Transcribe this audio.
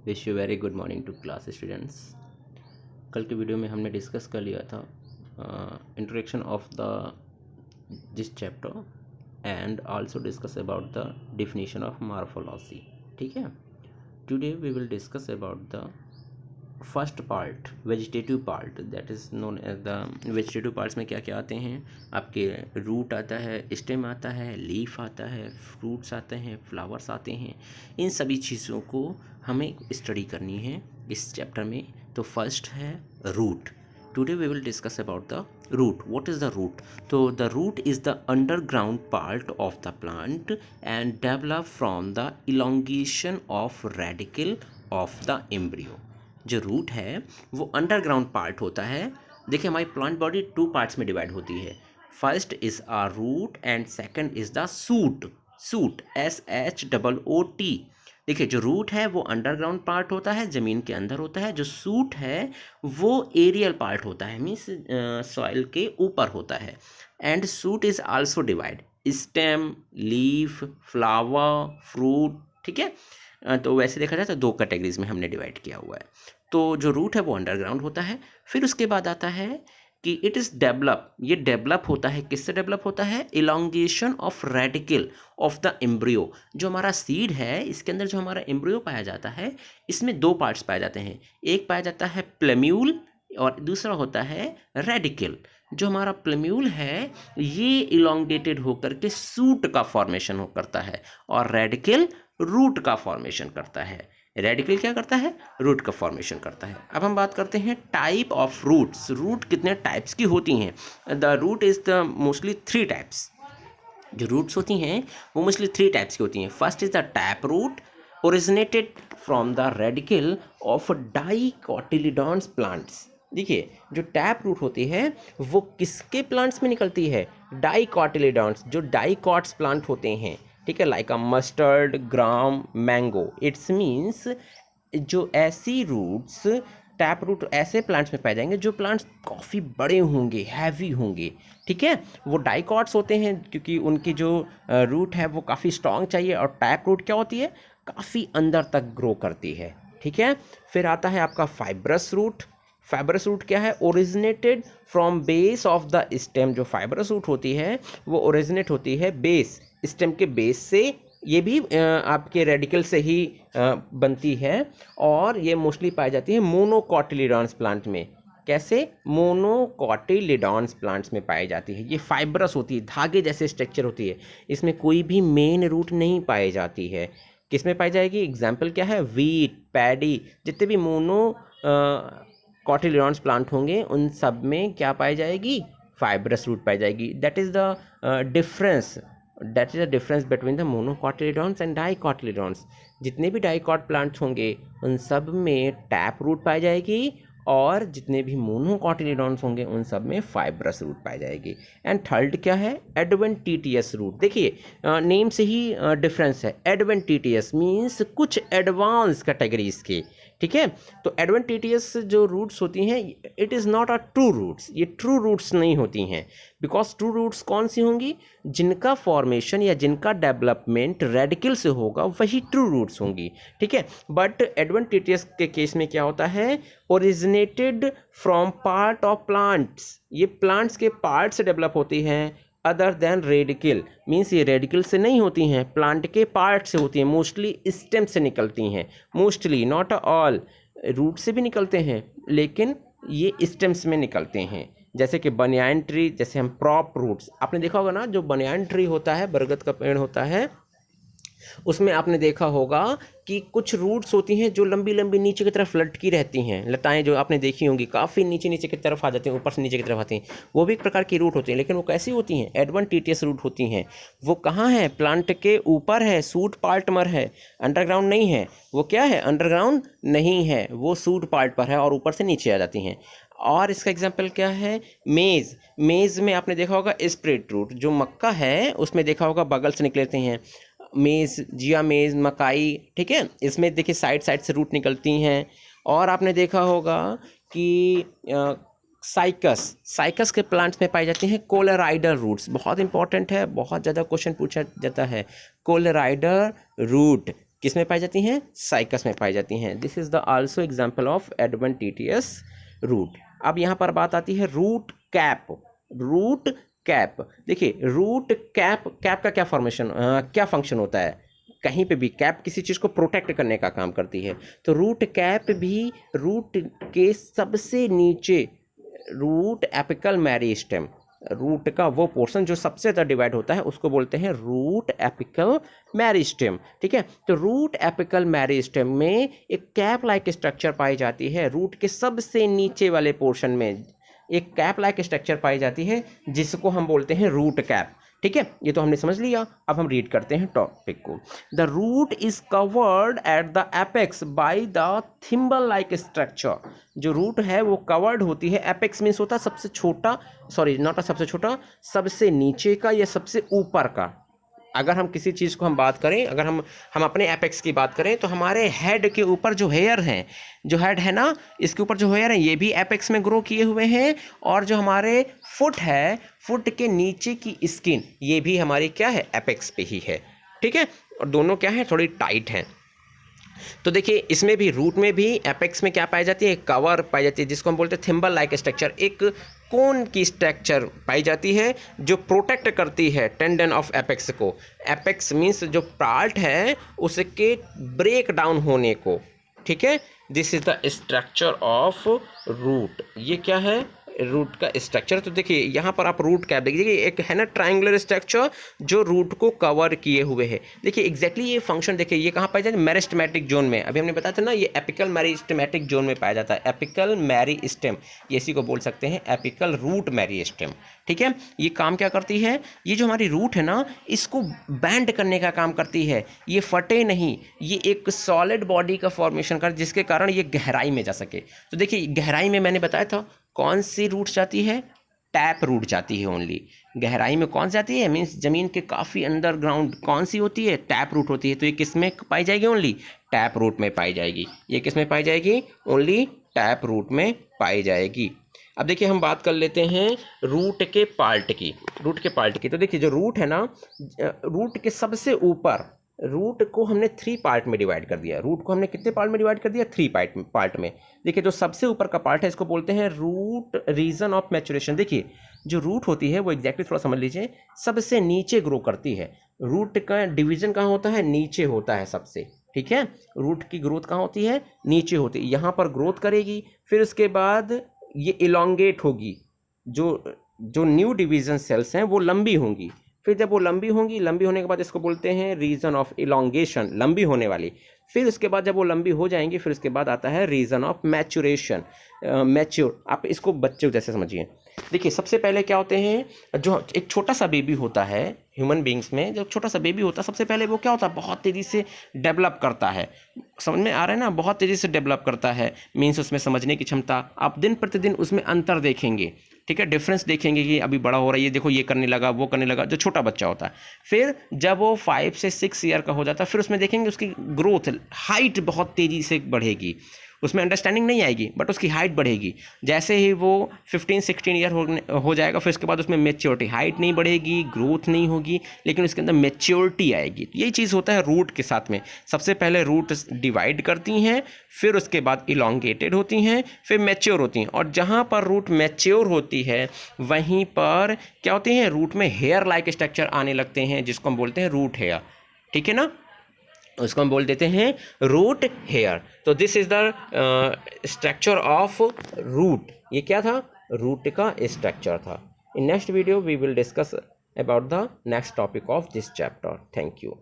Wish you very good morning to class students. कल के video में हमने डिस्कस कर लिया था introduction of the this chapter and also discuss about the definition of morphology. ठीक है, today we will discuss about the first part, vegetative part, that is known as the vegetative parts में क्या क्या आते हैं आपके? रूट आता है, स्टेम आता है, लीफ आता है, फ्रूट्स आते हैं, फ्लावर्स आते हैं। इन सभी चीज़ों को हमें स्टडी करनी है इस चैप्टर में। तो फर्स्ट है root. Today we will discuss about the root. What is the root? तो the root is the underground part of the plant and develop from the elongation of radical of the embryo. जो root है वो underground part होता है। देखिए, हमारी plant body two parts में divide होती है। First is a root and second is the shoot. Shoot SHOOT। देखिए, जो रूट है वो अंडरग्राउंड पार्ट होता है, ज़मीन के अंदर होता है। जो सूट है वो एरियल पार्ट होता है, मीन्स सॉइल के ऊपर होता है। And suit is also divide stem, leaf, flower, fruit. ठीक है, तो वैसे देखा जाए तो दो कैटेगरीज में हमने डिवाइड किया हुआ है। तो जो रूट है वो अंडरग्राउंड होता है। फिर उसके बाद आता है कि इट इज़ डेवलप। ये डेवलप होता है, किससे डेवलप होता है? Elongation of radical of the embryo. जो हमारा सीड है, इसके अंदर जो हमारा एम्ब्रियो पाया जाता है, इसमें दो पार्ट्स पाए जाते हैं। एक पाया जाता है प्लेम्यूल और दूसरा होता है रेडिकल। जो हमारा प्लेम्यूल है ये इलोंगेटेड होकर के सूट का फॉर्मेशन हो करता है और रेडिकल रूट का फॉर्मेशन करता है। रेडिकल क्या करता है? रूट का फॉर्मेशन करता है। अब हम बात करते हैं टाइप ऑफ रूट्स। रूट कितने टाइप्स की होती हैं? The root is the mostly 3 types. जो रूट्स होती हैं वो मोस्टली 3 टाइप्स की होती हैं। First is the tap root, originated from the radical of dicotyledons plants. देखिए, जो टैप रूट होती है वो किसके प्लांट्स में निकलती है? डाइकोटिलिडॉन्स, जो डाइकॉट्स प्लांट होते हैं। ठीक है, like a mustard, gram, mango. It's means जो ऐसी रूट्स, टैप रूट ऐसे प्लांट्स में पाए जाएंगे जो प्लांट्स काफ़ी बड़े होंगे, हैवी होंगे। ठीक है, वो डाइकॉट्स होते हैं क्योंकि उनकी जो रूट है वो काफ़ी स्ट्रॉन्ग चाहिए। और टैप रूट क्या होती है? काफ़ी अंदर तक ग्रो करती है। ठीक है, फिर आता है आपका फाइब्रस रूट। फाइब्रस रूट क्या है? Originated from base of the stem. जो फाइब्रस रूट होती है वो ओरिजिनेट होती है बेस, स्टेम के बेस से। ये भी आपके रेडिकल से ही बनती है और ये मोस्टली पाई जाती है मोनोकोटिलिडॉन्स प्लांट में। कैसे? मोनोकोटिलिडॉन्स प्लांट्स में पाई जाती है। ये फाइब्रस होती है, धागे जैसे स्ट्रक्चर होती है। इसमें कोई भी मेन रूट नहीं पाई जाती है। किस में पाई जाएगी? एग्जाम्पल क्या है? वीट, पैडी, जितने भी मोनो कॉटिलिडॉन्स प्लांट होंगे उन सब में क्या पाई जाएगी? फाइब्रस रूट पाई जाएगी। That is the difference. That is the difference between the monocotyledons and dicotyledons. जितने भी डाइकॉट प्लांट्स होंगे उन सब में टैप रूट पाई जाएगी और जितने भी मोनोकॉटिलिडॉन्स होंगे उन सब में फाइब्रस रूट पाई जाएगी। एंड थर्ड क्या है? Adventitious root. देखिए, नेम से ही डिफरेंस है। एडवेंटिटियस मीन्स कुछ एडवांस कैटेगरीज के। ठीक है, तो एडवेंटिटियस जो रूट्स होती हैं, it is not a true roots. ये ट्रू रूट्स नहीं होती हैं। बिकॉज ट्रू रूट्स कौन सी होंगी? जिनका फॉर्मेशन या जिनका डेवलपमेंट रेडिकल से होगा वही ट्रू रूट्स होंगी। ठीक है, बट एडवेंटिटियस के केस में क्या होता है? Originated from part of plants. ये प्लांट्स के पार्ट से डेवलप होती हैं अदर देन रेडिकल। मीन्स ये रेडिकल से नहीं होती हैं, प्लांट के पार्ट से होती हैं। मोस्टली स्टेम से निकलती हैं, मोस्टली, नॉट ऑल। रूट से भी निकलते हैं लेकिन ये स्टेम्स में निकलते हैं। जैसे कि बनियान ट्री, जैसे हम प्रॉप रूट्स, आपने देखा होगा ना, जो बनियान ट्री होता है, बरगद का पेड़ होता है, उसमें आपने देखा होगा कि कुछ रूट्स होती हैं जो लंबी लंबी नीचे की तरफ लटकी रहती हैं। लताएं जो आपने देखी होंगी काफ़ी नीचे नीचे की तरफ आ जाती हैं, ऊपर से नीचे की तरफ आती हैं। वो भी एक प्रकार की रूट होती हैं, लेकिन वो कैसी होती हैं? एडवेंटिटियस रूट होती हैं। वो कहाँ है? प्लांट के ऊपर है, सूट पार्ट पर है, अंडरग्राउंड नहीं है। वो क्या है? अंडरग्राउंड नहीं है, वो सूट पार्ट पर है और ऊपर से नीचे आ जाती हैं। और इसका एग्जाम्पल क्या है? मेज़। मेज़ में आपने देखा होगा स्प्रेड रूट। जो मक्का है उसमें देखा होगा बगल से निकलते हैं। मेज़, जिया मेज़, मकाई। ठीक है, इसमें देखिए साइड साइड से रूट निकलती हैं। और आपने देखा होगा कि साइकस, साइकस के प्लांट्स में पाई जाती हैं कोलेराइडर रूट्स। बहुत इंपॉर्टेंट है, बहुत ज़्यादा क्वेश्चन पूछा जाता है। कोलेराइडर रूट किस में पाई जाती हैं? साइकस में पाई जाती हैं। This is the also example of adventitious root. अब यहाँ पर बात आती है रूट कैप। रूट कैप, देखिए रूट कैप, कैप का क्या फॉर्मेशन, क्या फंक्शन होता है? कहीं पे भी कैप किसी चीज़ को प्रोटेक्ट करने का काम करती है। तो रूट कैप भी रूट के सबसे नीचे, रूट एपिकल मेरिस्टेम, रूट का वो पोर्शन जो सबसे ज़्यादा डिवाइड होता है उसको बोलते हैं रूट एपिकल मेरिस्टेम। ठीक है, तो रूट एपिकल मेरिस्टेम में एक कैप लाइक स्ट्रक्चर पाई जाती है। रूट के सबसे नीचे वाले पोर्शन में एक कैप लाइक स्ट्रक्चर पाई जाती है जिसको हम बोलते हैं रूट कैप। ठीक है, ये तो हमने समझ लिया। अब हम रीड करते हैं टॉपिक को। The root is covered at the apex by the thimble like structure. जो रूट है वो कवर्ड होती है, एपेक्स मीन्स होता है सबसे छोटा, सॉरी नॉट सबसे छोटा, सबसे नीचे का या सबसे ऊपर का। अगर हम किसी चीज़ को हम बात करें, अगर हम अपने एपेक्स की बात करें तो हमारे हेड के ऊपर जो हेयर हैं, जो हेड है ना, इसके ऊपर जो हेयर हैं ये भी एपेक्स में ग्रो किए हुए हैं। और जो हमारे फुट है, फुट के नीचे की स्किन, ये भी हमारी क्या है? एपेक्स पे ही है। ठीक है, और दोनों क्या है? थोड़ी टाइट हैं। तो देखिए इसमें भी, रूट में भी, एपेक्स में क्या पाई जाती है? कवर पाई जाती है जिसको हम बोलते हैं थिम्बल लाइक स्ट्रक्चर। एक कोन की स्ट्रक्चर पाई जाती है जो प्रोटेक्ट करती है टेंडन ऑफ एपेक्स को। एपेक्स मीन्स जो पार्ट है उसके ब्रेक डाउन होने को। ठीक है, this is the structure of root. ये क्या है? रूट का स्ट्रक्चर। तो देखिए यहाँ पर आप रूट कैप देखिए, एक है ना ट्रायंगुलर स्ट्रक्चर जो रूट को कवर किए हुए है। देखिए एग्जैक्टली ये फंक्शन देखिए, ये कहाँ पाया जाता है? मेरिस्टेमेटिक जोन में। अभी हमने बताया था ना, ये एपिकल मेरिस्टेमेटिक जोन में पाया जाता है। एपिकल मेरिस्टेम, ये इसी को बोल सकते हैं एपिकल रूट मेरिस्टेम। ठीक है, ये काम क्या करती है? ये जो हमारी रूट है ना, इसको बैंड करने का काम करती है। ये फटे नहीं, ये एक सॉलिड बॉडी का फॉर्मेशन कर, जिसके कारण ये गहराई में जा सके। तो देखिए गहराई में मैंने बताया था कौन सी रूट जाती है? टैप रूट जाती है ओनली। गहराई में कौन जाती है? मीन्स जमीन के काफ़ी अंडरग्राउंड कौन सी होती है? टैप रूट होती है। तो ये किस में पाई जाएगी? ओनली टैप रूट में पाई जाएगी। ये किस में पाई जाएगी? ओनली टैप रूट में पाई जाएगी। अब देखिए हम बात कर लेते हैं रूट के पार्ट की। रूट के पार्ट की तो देखिए जो रूट है ना, रूट के सबसे ऊपर, रूट को हमने 3 पार्ट में डिवाइड कर दिया। रूट को हमने कितने पार्ट में डिवाइड कर दिया? 3 पार्ट में। देखिए जो सबसे ऊपर का पार्ट है इसको बोलते हैं रूट रीजन ऑफ मैचुरेशन। देखिए जो रूट होती है वो एग्जैक्टली थोड़ा समझ लीजिए, सबसे नीचे ग्रो करती है। रूट का डिवीजन कहाँ होता है? नीचे होता है सबसे। ठीक है, रूट की ग्रोथ कहाँ होती है? नीचे होती है। यहाँ पर ग्रोथ करेगी, फिर उसके बाद ये इलोंगेट होगी। जो न्यू डिवीजन सेल्स हैं वो लंबी होंगी। फिर जब वो लंबी होंगी, लंबी होने के बाद इसको बोलते हैं रीजन ऑफ इलोंगेशन, लंबी होने वाली। फिर उसके बाद जब वो लंबी हो जाएंगी, फिर उसके बाद आता है रीजन ऑफ मैचुरेशन, मैच्योर। आप इसको बच्चे जैसे समझिए। देखिए सबसे पहले क्या होते हैं, जो एक छोटा सा बेबी होता है ह्यूमन बींग्स में, जो छोटा सा बेबी होता है सबसे पहले वो क्या होता है? बहुत तेज़ी से डेवलप करता है। समझ में आ रहा है ना? बहुत तेज़ी से डेवलप करता है, मीन्स उसमें समझने की क्षमता, आप दिन प्रतिदिन उसमें अंतर देखेंगे। ठीक है, डिफरेंस देखेंगे कि अभी बड़ा हो रहा है, ये देखो ये करने लगा, वो करने लगा, जो छोटा बच्चा होता है। फिर जब वो 5 से 6 ईयर का हो जाता है, फिर उसमें देखेंगे उसकी ग्रोथ, हाइट बहुत तेज़ी से बढ़ेगी। उसमें अंडरस्टैंडिंग नहीं आएगी बट उसकी हाइट बढ़ेगी। जैसे ही वो 15-16 ईयर हो जाएगा, फिर उसके बाद उसमें मेच्योरिटी, हाइट नहीं बढ़ेगी, ग्रोथ नहीं होगी, लेकिन उसके अंदर मेच्योरिटी आएगी। तो यही चीज़ होता है रूट के साथ में। सबसे पहले रूट डिवाइड करती हैं, फिर उसके बाद इलोंगेटेड होती हैं, फिर मैच्योर होती हैं। और जहाँ पर रूट मैच्योर होती है वहीं पर क्या होती है? रूट में हेयर लाइक स्ट्रक्चर आने लगते हैं, जिसको हम बोलते हैं रूट हेयर। ठीक है ना, उसको हम बोल देते हैं रूट हेयर। तो this is the structure of root. ये क्या था? रूट का स्ट्रक्चर था। In next video we will discuss about the next topic of this chapter. Thank you.